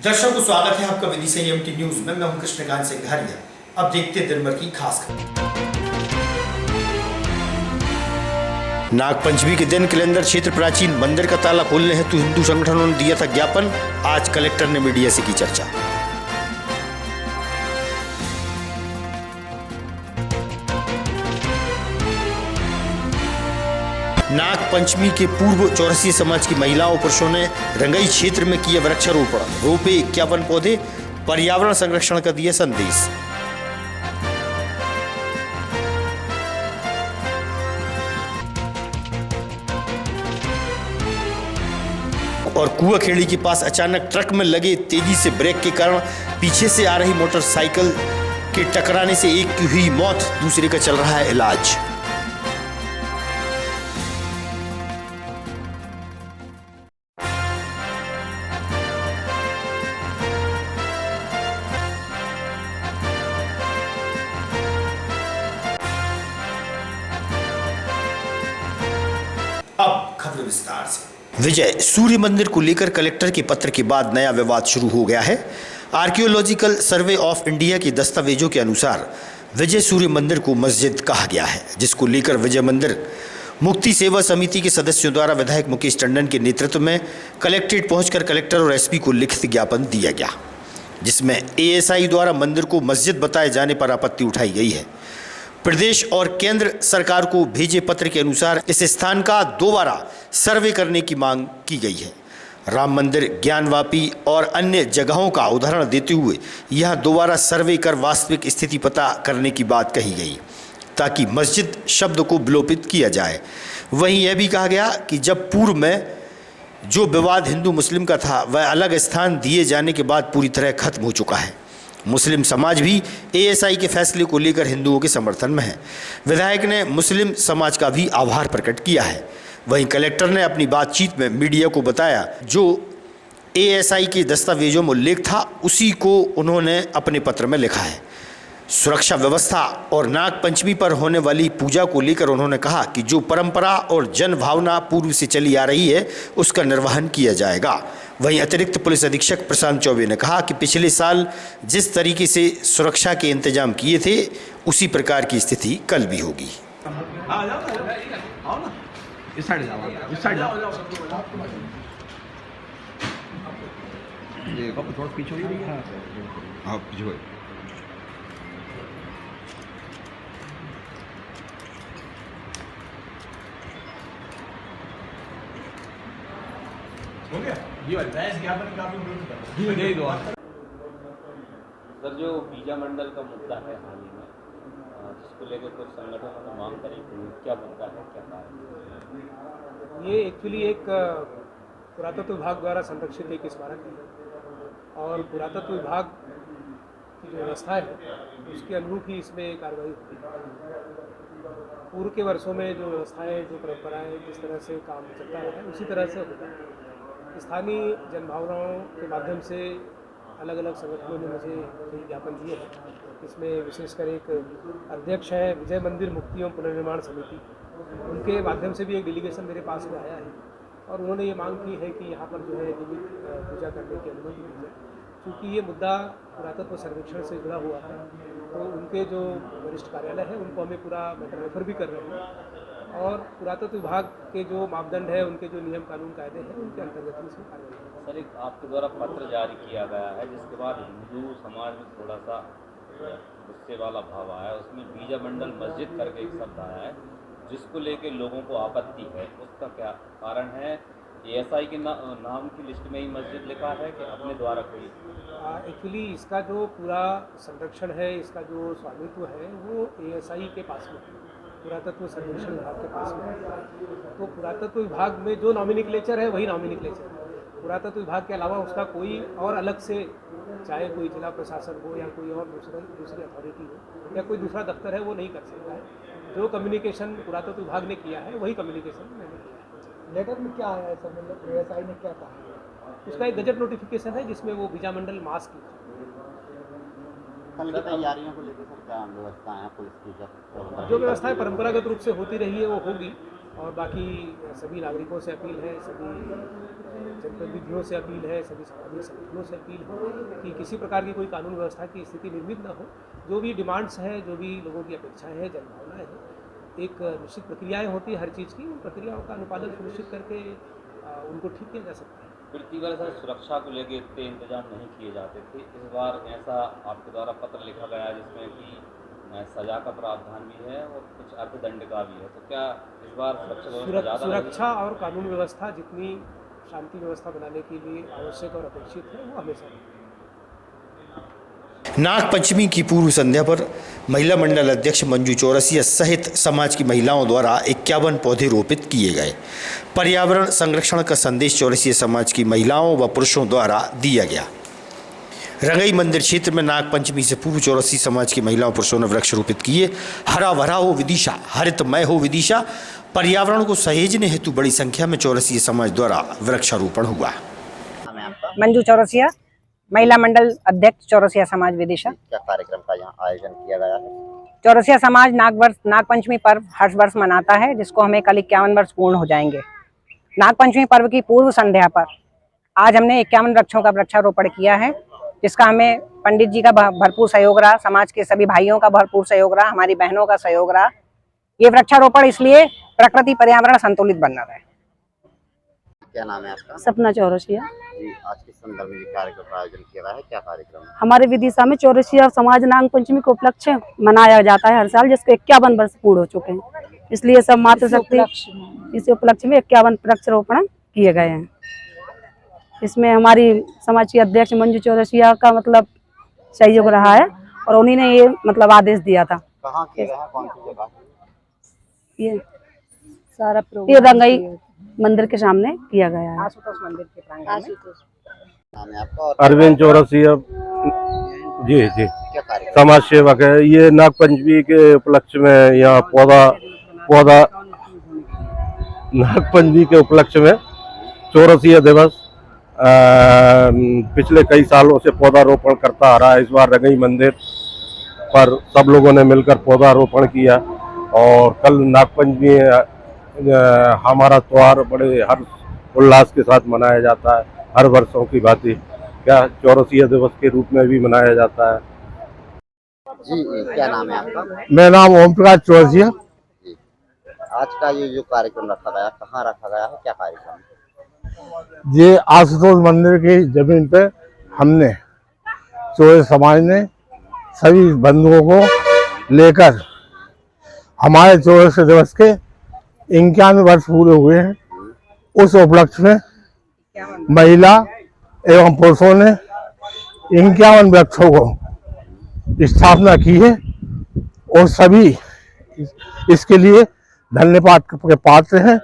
दर्शकों स्वागत है आपका विधि से एमटी न्यूज में। मैं हूं कृष्णकांत सिंघारिया। अब देखते हैं दिन भर की खास खबर। नागपंचमी के दिन कैलेंडर क्षेत्र प्राचीन मंदिर का ताला खोलने हेतु हिंदू संगठनों ने दिया था ज्ञापन। आज कलेक्टर ने मीडिया से की चर्चा। नाग पंचमी के पूर्व चौरसिया समाज की महिलाओं पुरुषों ने रंगाई क्षेत्र में किया वृक्षारोपण, रोपे 51 पौधे, पर्यावरण संरक्षण का दिया संदेश। और कुआखेड़ी के पास अचानक ट्रक में लगे तेजी से ब्रेक के कारण पीछे से आ रही मोटरसाइकिल के टकराने से एक की हुई मौत, दूसरे का चल रहा है इलाज। अब खबर विस्तार से। विजय सूर्य मंदिर को लेकर कलेक्टर के पत्र के बाद नया विवाद शुरू हो गया है। आर्कियोलॉजिकल सर्वे ऑफ इंडिया के दस्तावेजों के अनुसार विजय सूर्य मंदिर को मस्जिद कहा गया है, जिसको लेकर विजय मंदिर मुक्ति सेवा समिति के सदस्यों द्वारा विधायक मुकेश टंडन के नेतृत्व में कलेक्ट्रेट पहुंचकर कलेक्टर और एसपी को लिखित ज्ञापन दिया गया, जिसमें एएसआई द्वारा मंदिर को मस्जिद बताए जाने पर आपत्ति उठाई गई है। प्रदेश और केंद्र सरकार को भेजे पत्र के अनुसार इस स्थान का दोबारा सर्वे करने की मांग की गई है। राम मंदिर, ज्ञानवापी और अन्य जगहों का उदाहरण देते हुए यह दोबारा सर्वे कर वास्तविक स्थिति पता करने की बात कही गई, ताकि मस्जिद शब्द को विलोपित किया जाए। वहीं यह भी कहा गया कि जब पूर्व में जो विवाद हिंदू मुस्लिम का था, वह अलग स्थान दिए जाने के बाद पूरी तरह खत्म हो चुका है। मुस्लिम समाज भी एएसआई के फैसले को लेकर हिंदुओं के समर्थन में है। विधायक ने मुस्लिम समाज का भी आभार प्रकट किया है। वहीं कलेक्टर ने अपनी बातचीत में मीडिया को बताया, जो एएसआई के दस्तावेजों में उल्लेख था उसी को उन्होंने अपने पत्र में लिखा है। सुरक्षा व्यवस्था और नाग पंचमी पर होने वाली पूजा को लेकर उन्होंने कहा कि जो परंपरा और जन भावना पूर्व से चली आ रही है उसका निर्वहन किया जाएगा। वहीं अतिरिक्त पुलिस अधीक्षक प्रशांत चौबे ने कहा कि पिछले साल जिस तरीके से सुरक्षा के इंतजाम किए थे उसी प्रकार की स्थिति कल भी होगी। सर, जो बीजा मंडल का मुद्दा है हाल ही में, जिसको लेकर कुछ संगठनों ने मांग करी थी, क्या मुद्दा है, क्या कारण? ये एक्चुअली एक पुरातत्व विभाग द्वारा संरक्षित एक स्मारक है और पुरातत्व विभाग की जो व्यवस्था है उसके अनुरूप ही इसमें कार्रवाई होती है। पूर्व के वर्षों में जो व्यवस्थाएं, जो परंपराएं जिस तरह से काम चलता रहा है उसी तरह से होता है। स्थानीय जनभावनाओं के माध्यम से अलग अलग संगठनों ने मुझे कई ज्ञापन दिए हैं। इसमें विशेषकर एक अध्यक्ष है विजय मंदिर मुक्ति एवं पुनर्निर्माण समिति, उनके माध्यम से भी एक डेलीगेशन मेरे पास में आया है और उन्होंने ये मांग की है कि यहाँ पर जो है नियमित पूजा करने की अनुमति दी जाए। क्योंकि ये मुद्दा पुरातत्व सर्वेक्षण से जुड़ा हुआ है तो उनके जो वरिष्ठ कार्यालय है उनको हमें पूरा मैटर रेफर भी कर रहे हैं और पुरातत्व विभाग के जो मापदंड है, उनके जो नियम कानून कायदे हैं, उनके अंतर्गत ही इसमें कार्रवाई। सर, एक आपके द्वारा पत्र जारी किया गया है जिसके बाद हिंदू समाज में थोड़ा सा गुस्से वाला भाव आया है। उसमें बीजा मंडल मस्जिद करके एक शब्द आया है जिसको लेके लोगों को आपत्ति है, उसका क्या कारण है? एएसआई के नाम की लिस्ट में ही मस्जिद लिखा है कि अपने द्वारा कोई? एक्चुअली इसका जो पूरा संरक्षण है, इसका जो स्वामित्व है वो एएसआई के पास में है, पुरातत्व सर्वेक्षण विभाग के पास में है। तो पुरातत्व विभाग में जो नॉमिनिक्लेचर है वही नॉमिनिक्लेचर है। पुरातत्व विभाग के अलावा उसका कोई और अलग से, चाहे कोई जिला प्रशासन हो या कोई और दूसरी अथॉरिटी हो या कोई दूसरा दफ्तर है, वो नहीं कर सकता है। जो कम्युनिकेशन पुरातत्व विभाग ने किया है वही कम्युनिकेशन मैंने किया है। लेटर में क्या आया है सर, मतलब एएसआई ने क्या कहा? उसका एक गजट नोटिफिकेशन है जिसमें वो बीजा मंडल मास्क की कल की तैयारियों को लेकर सर क्या व्यवस्था है पुलिस की? जो व्यवस्थाएं परंपरागत रूप से होती रही है वो होगी। और बाकी सभी नागरिकों से अपील है, सभी जनप्रतिनिधियों से अपील है, सभी सामाजिक संगठनों से अपील है कि किसी प्रकार की कोई कानून व्यवस्था की स्थिति निर्मित न हो। जो भी डिमांड्स है, जो भी लोगों की अपेक्षाएं हैं, जनभावनाएं हैं, एक निश्चित प्रक्रियाएं होती है हर चीज़ की, उन प्रक्रियाओं का अनुपालन सुनिश्चित करके उनको ठीक किया जा सकता है। पिछली बार सर सुरक्षा को लेकर इतने इंतजाम नहीं किए जाते थे, इस बार ऐसा आपके द्वारा पत्र लिखा गया जिसमें कि सजा का प्रावधान भी है और कुछ अर्थदंड का भी है, तो क्या इस बार सुरक्षा और कानून व्यवस्था जितनी शांति व्यवस्था बनाने के लिए आवश्यक और अपेक्षित है, वो हमेशा नाग पंचमी की पूर्व संध्या पर महिला मंडल अध्यक्ष मंजू चौरसिया सहित समाज की महिलाओं द्वारा 51 पौधे रोपित किए गए। पर्यावरण संरक्षण का संदेश चौरसिया समाज की महिलाओं व पुरुषों द्वारा दिया गया। रंगई मंदिर क्षेत्र में नाग पंचमी से पूर्व चौरसिया समाज की महिलाओं पुरुषों ने वृक्ष रोपित किए। हरा भरा हो विदिशा, हरितमय हो विदिशा। पर्यावरण को सहेजने हेतु बड़ी संख्या में चौरसिया समाज द्वारा वृक्षारोपण हुआ। मंजू चौरसिया, महिला मंडल अध्यक्ष चौरसिया समाज विदिशा। क्या कार्यक्रम का यहाँ आयोजन किया गया है? चौरसिया समाज नाग पंचमी पर्व हर वर्ष मनाता है, जिसको हमें कल 51 वर्ष पूर्ण हो जाएंगे। नाग पंचमी पर्व की पूर्व संध्या पर आज हमने 51 वृक्षों का वृक्षारोपण किया है, जिसका हमें पंडित जी का भरपूर सहयोग रहा, समाज के सभी भाइयों का भरपूर सहयोग रहा, हमारी बहनों का सहयोग रहा। ये वृक्षारोपण इसलिए प्रकृति पर्यावरण संतुलित बनना रहे। क्या नाम है आपका? सपना चौरसिया जी, आज के संदर्भ में कार्यक्रम का आयोजन किया गया है, क्या कार्यक्रम है? हमारे विदिशा में चौरसिया समाज नाग पंचमी को उपलक्ष्य मनाया जाता है हर साल, जिसको 51 वर्ष पूर्ण हो चुके हैं। इसलिए सब मातृशक्ति इस उपलक्ष्य में 51 वृक्षारोपण किए गए हैं। इसमें हमारी समाज की अध्यक्ष मंजू चौरसिया का मतलब सहयोग रहा है और उन्हीं ने ये मतलब आदेश दिया था। कहाँ किया गया है, कौन सी जगह? ये सारा ये रंगई मंदिर के सामने किया गया है। आशुतोष मंदिर के प्रांगण में। नाम है आपका? अरविंद चौरसिया जी जी, क्या कार्यक्रम? समाज सेवक है। ये नाग पंचमी के उपलक्ष्य में यहाँ पौधा नाग पंचमी के उपलक्ष्य में चौरसिया दिवस पिछले कई सालों से पौधारोपण करता आ रहा है। इस बार रंगई मंदिर पर सब लोगों ने मिलकर पौधारोपण किया और कल नाग पंचमी हमारा त्योहार बड़े हर्ष उल्लास के साथ मनाया जाता है, हर वर्षों की भांति क्या चौरसिया दिवस के रूप में भी मनाया जाता है। जी, क्या नाम है आपका? मेरा नाम ओम प्रकाश चौरसिया। जी, आज का ये जो कार्यक्रम रखा गया, कहाँ रखा गया है, क्या कार्यक्रम? ये आशुतोष मंदिर की जमीन पे हमने चौरसिया समाज ने सभी बंधुओं को लेकर हमारे चौरसिया दिवस के 51 वर्ष पूरे हुए हैं। उस उपलक्ष्य में महिला एवं पुरुषों ने 51 वृक्षों को स्थापना की है और सभी इसके लिए धन्यवाद के पात्र हैं।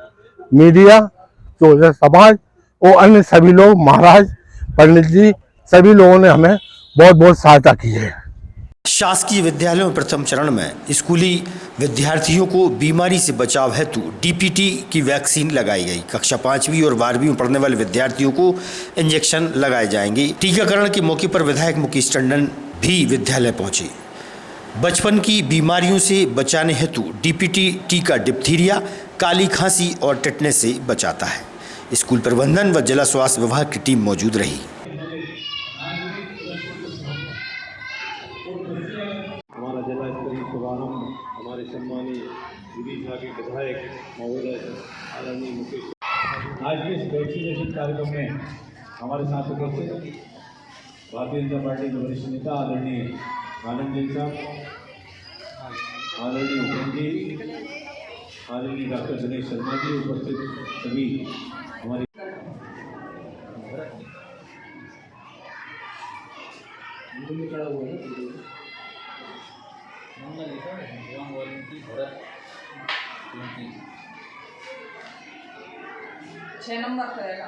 मीडिया, चौरसिया समाज और अन्य सभी लोग, महाराज, पंडित जी, सभी लोगों ने हमें बहुत बहुत सहायता की है। शासकीय विद्यालयों में प्रथम चरण में स्कूली विद्यार्थियों को बीमारी से बचाव हेतु डीपीटी की वैक्सीन लगाई गई। कक्षा 5वीं और 12वीं में पढ़ने वाले विद्यार्थियों को इंजेक्शन लगाए जाएंगे। टीकाकरण के मौके पर विधायक मुकेश टंडन भी विद्यालय पहुंचे। बचपन की बीमारियों से बचाने हेतु डीपीटी टीका डिप्थीरिया, काली खांसी और टेटनेस से बचाता है। स्कूल प्रबंधन व जिला स्वास्थ्य विभाग की टीम मौजूद रही। हमारा जिला स्तरीय शुभारंभ हमारे सम्मानीय विदिशा के विधायक महोदय आदरणीय मुकेश। आज के इस वैक्सीनेशन कार्यक्रम में हमारे साथ उपस्थित भारतीय जनता पार्टी के वरिष्ठ नेता आदरणीय आनंद जी साहब, आदरणीय उपेंद्र जी, आदरणीय डॉक्टर दिनेश शर्मा जी, उपस्थित सभी हमारे छह नंबर करेगा।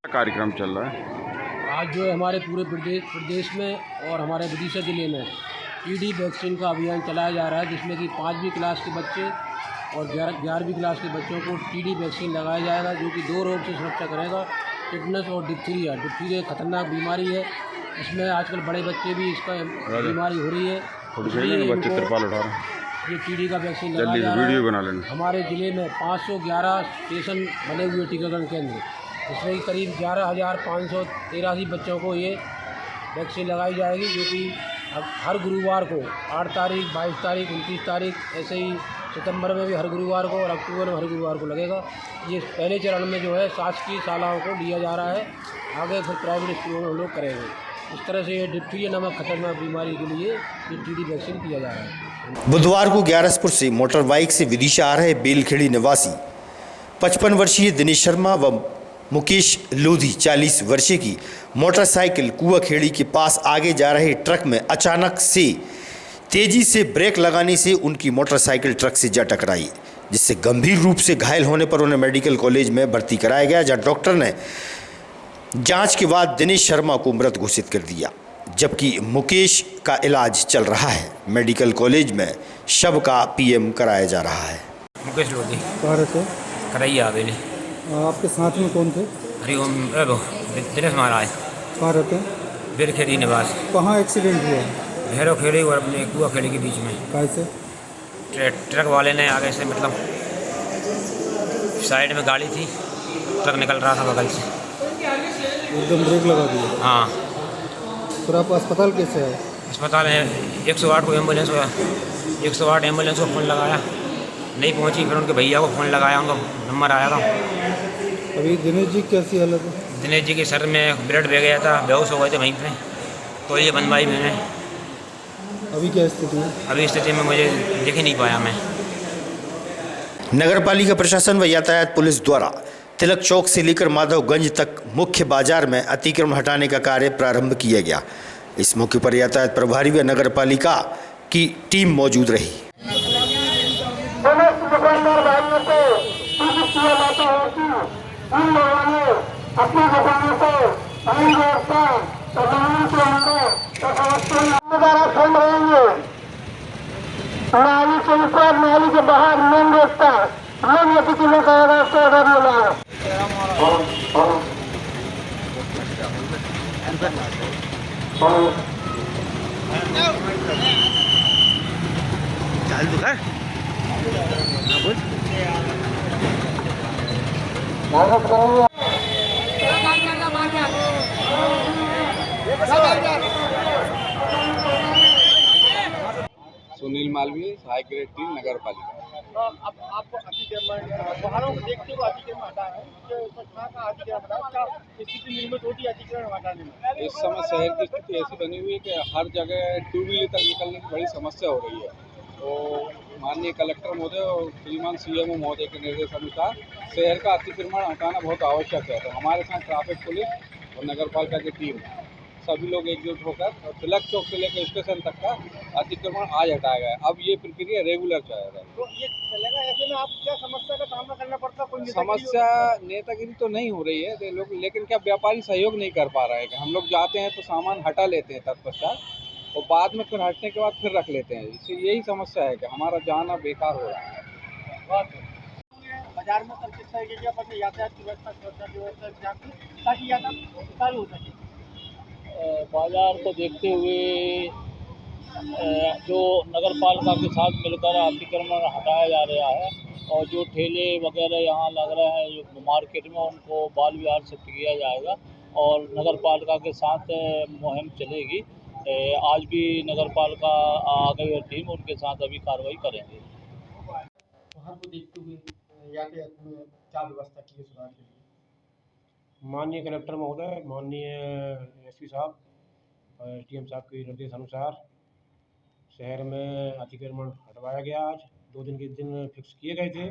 कार्यक्रम चल रहा है? आज जो है हमारे पूरे प्रदेश में और हमारे विदिशा जिले में टीडी वैक्सीन का अभियान चलाया जा रहा है, जिसमें कि 5वीं क्लास के बच्चे और 11वीं क्लास के बच्चों को टीडी वैक्सीन लगाया जाएगा, जो कि 2 रोग से सुरक्षा करेगा, टिटनस और डिप्थीरिया। डिप्थीरिया खतरनाक बीमारी है, इसमें आजकल बड़े बच्चे भी इसका बीमारी हो रही है, इसलिए बच्चे तिरपाल उठा रहे हैं। ये टीडी का वैक्सीन लगाया जा रहा वीडियो है। बना लेना। हमारे ज़िले में 511 स्टेशन बने हुए टीकाकरण केंद्र, इसमें करीब 11,583 बच्चों को ये वैक्सीन लगाई जाएगी, जो कि अब हर गुरुवार को 8 तारीख, 22 तारीख, 29 तारीख, ऐसे ही सितंबर में भी हर गुरुवार को और अक्टूबर में हर गुरुवार को लगेगा। ये पहले चरण में जो है शासकीय शालाओं को लिया जा रहा है, आगे फिर प्राइवेट स्कूलों में हम लोग करेंगे। इस तरह से ये डिप्थीरिया नामक खतरनाक बीमारी के लिए ये टीडी वैक्सीन किया जा रहा है। बुधवार को ग्यारसपुर से मोटर बाइक से विदिशा आ रहे बेलखेड़ी निवासी 55 वर्षीय दिनेश शर्मा व मुकेश लोधी 40 वर्षीय की मोटरसाइकिल कुआखेड़ी के पास आगे जा रहे ट्रक में अचानक से तेजी से ब्रेक लगाने से उनकी मोटरसाइकिल ट्रक से जा टकराई, जिससे गंभीर रूप से घायल होने पर उन्हें मेडिकल कॉलेज में भर्ती कराया गया, जहां डॉक्टर ने जांच के बाद दिनेश शर्मा को मृत घोषित कर दिया, जबकि मुकेश का इलाज चल रहा है। मेडिकल कॉलेज में शव का पीएम कराया जा रहा है। मुकेश लोधी कहाँ रहते? करैया हवेली। आपके साथ में कौन थे? हरिओम दिनेश महाराज। कहाँ रहते हैं? बेलखेड़ी निवास। कहाँ एक्सीडेंट हुआ? भैरव खेड़ी और अपने कुआखेड़ी के बीच में। कैसे? ट्रक वाले ने आगे से मतलब साइड में गाड़ी थी, ट्रक निकल रहा था बगल से, एकदम ब्रेक लगा दिया। हाँ। फिर आप अस्पताल कैसे आए? अस्पताल में 108 को एम्बुलेंस हुआ, 108 एम्बुलेंस को फ़ोन लगाया, नहीं पहुंची, फिर उनके भैया को फ़ोन लगाया, उनका नंबर आया था। अभी दिनेश जी कैसी हालत है? दिनेश जी के सर में ब्लड बह गया था, बेहोश हो गए थे वहीं पे, तो ये बनवाई मैंने। अभी क्या स्थिति है? अभी स्थिति में मुझे देख ही नहीं पाया मैं। नगरपालिका प्रशासन व यातायात पुलिस द्वारा तिलक चौक से लेकर माधवगंज तक मुख्य बाजार में अतिक्रमण हटाने का कार्य प्रारंभ किया गया। इस मौके पर यातायात प्रभारी व नगरपालिका की टीम मौजूद रही। नाली के ऊपर, नाली के बाहर मेन रोड पर लोग ये किसी ने कहा रास्ता अगर मिला सुनील मालवीय, सहायक ग्रेड 3 नगर पालिका। अब आपको अतिक्रमण वाहनों को देखते हुए अतिक्रमण हटा है, क्या स्थिति निर्मित होती है अतिक्रमण हटाने में? इस समय शहर की स्थिति ऐसी बनी हुई है कि हर जगह 2 व्हीलर तक निकलने की बड़ी समस्या हो रही है। तो माननीय कलेक्टर महोदय और श्रीमान CMO महोदय के निर्देश अनुसार शहर का अतिक्रमण हटाना बहुत आवश्यक है। तो हमारे साथ ट्रैफिक पुलिस और नगर पालिका की टीम सभी लोग एकजुट होकर तिलक चौक से लेकर स्टेशन तक का अतिक्रमण आज हटाया गया। अब ये प्रक्रिया रेगुलर चलेगा। तो ये चलेगा, ऐसे में आप क्या समस्या का सामना करना पड़ता? कोई समस्या नेतागिरी तो नहीं हो रही है लोग, लेकिन क्या व्यापारी सहयोग नहीं कर पा रहे हैं। हम लोग जाते हैं तो सामान हटा लेते हैं तत्पश्चात, और बाद में फिर हटने के बाद फिर रख लेते हैं। इससे यही समस्या है कि हमारा जाना बेकार हो रहा है। बाजार में सर किस तरीके की अपने यातायात की व्यवस्था, सुरक्षा की व्यवस्था ताकि यातायात सुचारू हो सके? बाजार को देखते हुए जो नगर पालिका के साथ मिलकर अतिक्रमण हटाया जा रहा है, और जो ठेले वगैरह यहाँ लग रहे हैं जो मार्केट में, उनको बाल विहार शिफ्ट किया जाएगा और नगर पालिका के साथ मुहिम चलेगी। आज भी नगर पालिका आ गई है टीम, उनके साथ अभी कार्रवाई करेंगे। वहाँ को देखते हुए यातायात में क्या व्यवस्था की है सुधार के लिए? माननीय कलेक्टर महोदय, माननीय SP साहब, TM साहब के निर्देश अनुसार शहर में अतिक्रमण हटवाया गया। आज 2 दिन के दिन फिक्स किए गए थे।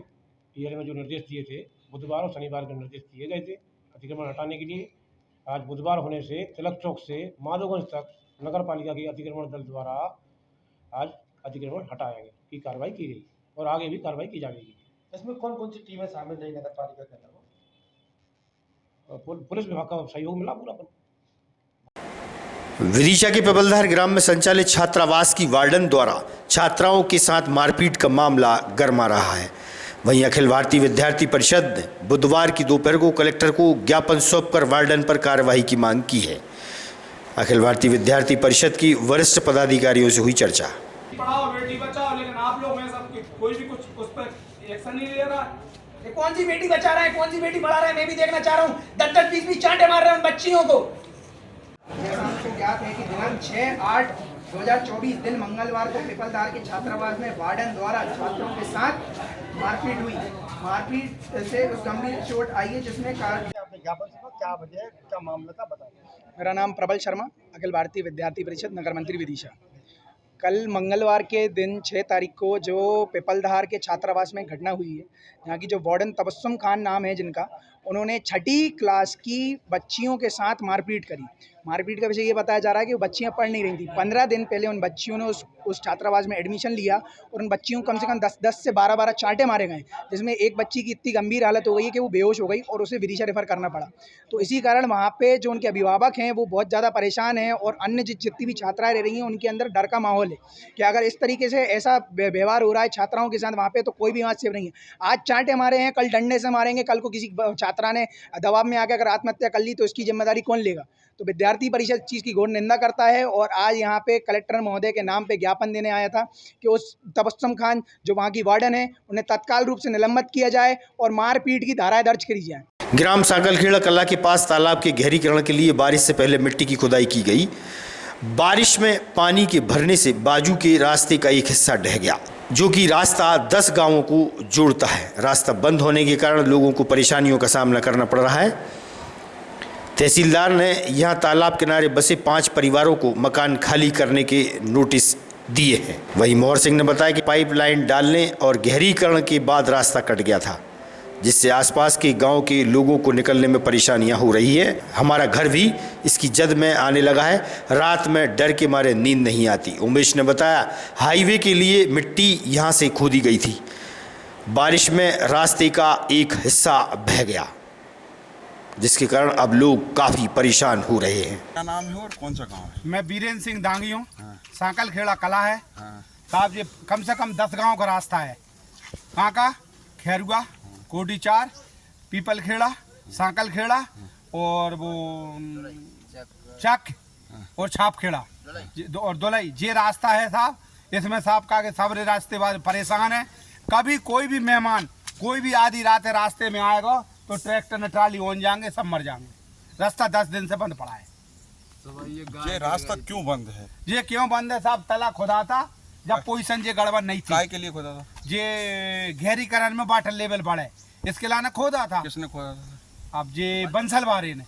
PR में जो निर्देश दिए थे, बुधवार और शनिवार के निर्देश दिए गए थे अतिक्रमण हटाने के लिए। आज बुधवार होने से तिलक चौक से माधवगंज तक नगर पालिका की अतिक्रमण दल द्वारा आज अतिक्रमण हटाया गया की कार्रवाई की गई, और आगे भी कार्रवाई की जाएगी। इसमें कौन कौन सी टीमें शामिल रही नगर पालिका के अलावा? पुलिस विभाग का सहयोग मिला पूरा। विदिशा के पिपलधार ग्राम में संचालित छात्रावास की वार्डन द्वारा छात्राओं के साथ मारपीट का मामला गरमा रहा है। वहीं अखिल भारतीय विद्यार्थी परिषद ने बुधवार की दोपहर को कलेक्टर को ज्ञापन सौंपकर वार्डन पर कार्रवाई की मांग की है। अखिल भारतीय विद्यार्थी परिषद की वरिष्ठ पदाधिकारियों से हुई चर्चा। पढ़ाओ बेटी बचाओ, लेकिन आप लोग में सब कोई भी कुछ उस पर एक्शन नहीं ले रहा। ये कौन सी बेटी बचा रहा है, कौन सी बेटी पढ़ा रहा है, मैं भी देखना चाह रहा हूँ। 10-10 20-20 चांटे मार रहे हैं उन बच्चियों को। जैसा हमको ज्ञात है कि दिनांक 6/8/2024 दिन मंगलवार को पिपलधार के छात्रावास में वार्डन द्वारा छात्रों के साथ मारपीट हुई। मारपीट से गंभीर चोट आई है, जिसमें क्या वजह, क्या मामला था, बताइए। मेरा नाम प्रबल शर्मा, अखिल भारतीय विद्यार्थी परिषद नगर मंत्री विदिशा। कल मंगलवार के दिन 6 तारीख को जो पिपलधार के छात्रावास में घटना हुई है, यहाँ की जो वार्डन तबस्सुम खान नाम है जिनका, उन्होंने 6ठी क्लास की बच्चियों के साथ मारपीट करी। मारपीट का विषय ये बताया जा रहा है कि वो बच्चियां पढ़ नहीं रही थी। 15 दिन पहले उन बच्चियों ने उस छात्रावास में एडमिशन लिया और उन बच्चियों को कम से कम 10 से 12 चांटे मारे गए, जिसमें एक बच्ची की इतनी गंभीर हालत हो गई कि वो बेहोश हो गई और उसे विदिशा रेफर करना पड़ा। तो इसी कारण वहाँ पे जो उनके अभिभावक हैं वो बहुत ज़्यादा परेशान हैं और अन्य जितनी भी छात्राएँ रह रही हैं उनके अंदर डर का माहौल है कि अगर इस तरीके से ऐसा व्यवहार हो रहा है छात्राओं के साथ वहाँ पे, तो कोई भी वहाँ सेफ नहीं है। आज चांटे मारे हैं, कल डंडे से मारेंगे, कल को किसी छात्रा ने दबाव में आकर अगर आत्महत्या कर ली तो इसकी जिम्मेदारी कौन लेगा। तो विद्यार्थी परिषद चीज़ की घोर निंदा करता है और आज यहाँ पे कलेक्टर महोदय के नाम पे ज्ञापन देने आया था कि उस तबस्सुम खान जो वहाँ की वार्डन है उन्हें तत्काल रूप से निलंबित किया जाए और मारपीट की धाराएं दर्ज करी जाए। ग्राम सांकलखेड़ा कला के पास तालाब के गहरीकरण के लिए बारिश से पहले मिट्टी की खुदाई की गई। बारिश में पानी के भरने से बाजू के रास्ते का एक हिस्सा ढह गया, जो कि रास्ता 10 गांवों को जोड़ता है। रास्ता बंद होने के कारण लोगों को परेशानियों का सामना करना पड़ रहा है। तहसीलदार ने यहां तालाब किनारे बसे 5 परिवारों को मकान खाली करने के नोटिस दिए हैं। वहीं मोहर सिंह ने बताया कि पाइपलाइन डालने और गहरीकरण के बाद रास्ता कट गया था, जिससे आसपास के गांव के लोगों को निकलने में परेशानियां हो रही है। हमारा घर भी इसकी जद में आने लगा है, रात में डर के मारे नींद नहीं आती। उमेश ने बताया हाईवे के लिए मिट्टी यहां से खोदी गई थी, बारिश में रास्ते का एक हिस्सा बह गया, जिसके कारण अब लोग काफ़ी परेशान हो रहे हैं। क्या नाम है और कौन सा गाँव है? मैं बीरेंद्र सिंह दांगी हूँ। सांकलखेड़ा कला है साहब, ये कम से कम 10 गांव का रास्ता है। कहाँ का? खैरुआ, कोडी 4, पीपलखेड़ा, सांकलखेड़ा और वो चक और छापखेड़ा और दुलई, ये रास्ता है साहब। इसमें साहब का के सब रास्ते वाले परेशान हैं। कभी कोई भी मेहमान कोई भी आधी रात रास्ते में आएगा तो ट्रैक्टर न ट्राली ओन जाएंगे, सब मर जाएंगे। रास्ता 10 दिन से बंद पड़ा है। तो ये रास्ता क्यों बंद है? ये क्यों बंद है साहब? तला खुदा था जब पोजीशन ये गड़बड़ नहीं थी। काय के लिए खोदा था? ये गहरीकरण में वाटर लेवल बढ़े, इसके लाने खोदा था। किसने खोदा था? अब ये बंसलवारे ने,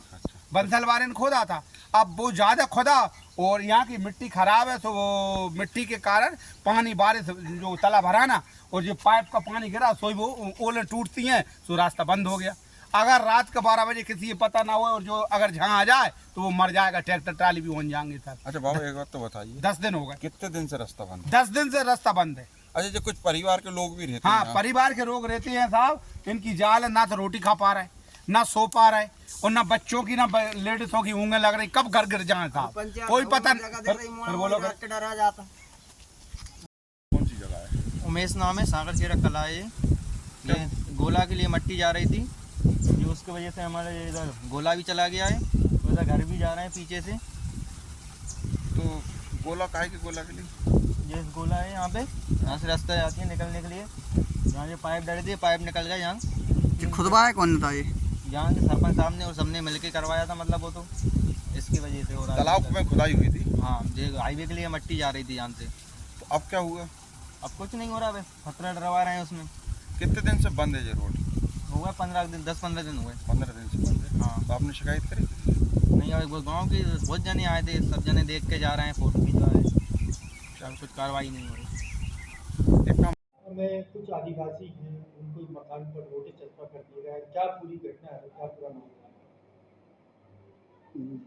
बंसलवारे ने खोदा था। अब वो ज्यादा खोदा और यहाँ की मिट्टी खराब है, तो वो मिट्टी के कारण पानी बारिश जो तला भरा ना और जो पाइप का पानी गिरा सो वो ओलें टूटती हैं, तो रास्ता बंद हो गया। अगर रात के 12 बजे किसी को पता ना हो और जो अगर जहाँ आ जाए तो वो मर जाएगा, ट्रैक्टर ट्राली भी हो जाएंगे सर। अच्छा बाबा एक बात तो बताइए, 10 दिन हो गए। कितने दिन से रास्ता बंद है? 10 दिन से रास्ता बंद है। अच्छा, जो कुछ परिवार के लोग भी रहते हैं? हाँ, परिवार के लोग रहते हैं साहब। इनकी जाल ना तो रोटी खा पा रहे, ना सो पा रहे और ना बच्चों की ना लेडीजों की ऊँगें लग रही, कब घर गिर जाए साहब कोई पता नहीं। बोलो डरा जाता। कौन सी जगह है? उमेश नाम है, सांकलखेड़ा कला है। ये गोला के लिए मट्टी जा रही थी, जो उसकी वजह से हमारे इधर गोला भी चला गया है, उधर घर भी जा रहे हैं पीछे से। तो गोला काहे के गोला के लिए? ये गोला है यहाँ पे, यहाँ से रास्ता जाती है निकलने के लिए। यहाँ ये पाइप डर दी, पाइप निकल गया यहाँ। खुदवाया कौन था ये? यहाँ के सरपंच साहब ने और सबने मिलके करवाया था, मतलब वो तो इसकी वजह से हो रहा है। तालाब में खुदाई हुई थी? हाँ, ये हाईवे के लिए मट्टी जा रही थी यहाँ से। तो अब क्या हुआ? अब कुछ नहीं हो रहा है, खतरा डरवा रहे हैं उसमें। कितने दिन से बंद है ये रोड? हुआ 15 दिन, 10-15 दिन हुए। 15 दिन से बंद है। हाँ। तो आपने शिकायत करी? नहीं, और वो गाँव के बहुत जने आए थे, सब जने देख के जा रहे हैं, फोटो खिंचवा रहे हैं, कुछ कार्रवाई नहीं हो रही। में कुछ आदिवासी हैं, उनको मकान पर नोटिस चस्पा कर दिया गया है। क्या पूरी घटना है, क्या पूरा मामला है?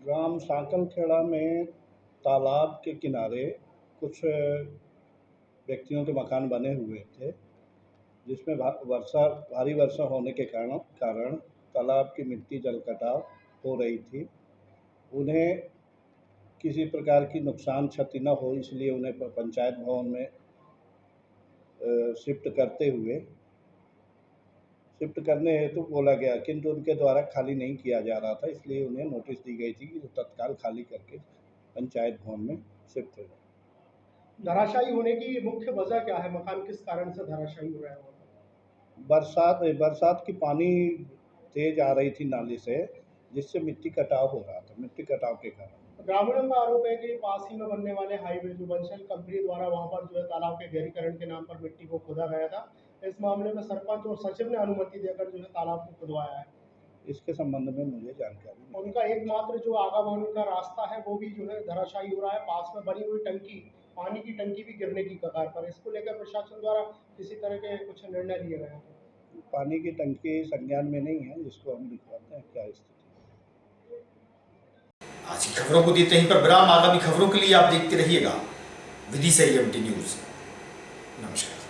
ग्राम सांकलखेड़ा में तालाब के किनारे कुछ व्यक्तियों के मकान बने हुए थे, जिसमें भारी वर्षा होने के कारण तालाब की मिट्टी जल कटाव हो रही थी, उन्हें किसी प्रकार की नुकसान क्षति न हो इसलिए उन्हें पंचायत भवन में शिफ्ट करने हेतु बोला गया, किंतु उनके द्वारा खाली नहीं किया जा रहा था, इसलिए उन्हें नोटिस दी गई थी कि वो तत्काल खाली करके पंचायत भवन में शिफ्ट हो जाए। धराशायी होने की मुख्य वजह क्या है? मकान किस कारण से धराशायी हो रहा है? बरसात की पानी तेज आ रही थी नाली से, जिससे मिट्टी कटाव हो रहा था, मिट्टी कटाव के कारण। ग्रामीणों का आरोप है कि पास ही में बनने वाले हाईवे जो बंसल कंपनी द्वारा वहां पर जो है तालाब के गहरीकरण के नाम पर मिट्टी को खोदा गया था। इस मामले में सरपंच और सचिव ने अनुमति देकर जो है तालाब को खुदवाया है। इसके संबंध में मुझे जानकारी, उनका एकमात्र जो आवागमन का रास्ता है वो भी जो है धराशायी हो रहा है। पास में बनी हुई टंकी, पानी की टंकी भी गिरने की कगार पर। इसको लेकर प्रशासन द्वारा किसी तरह के कुछ निर्णय लिए गए हैं? पानी की टंकी संज्ञान में नहीं है, जिसको हम दिखवाते हैं क्या स्थिति। आज की खबरों को देते हैं पर विराम। आगामी खबरों के लिए आप देखते रहिएगा विदिशा एएमटी न्यूज। नमस्कार।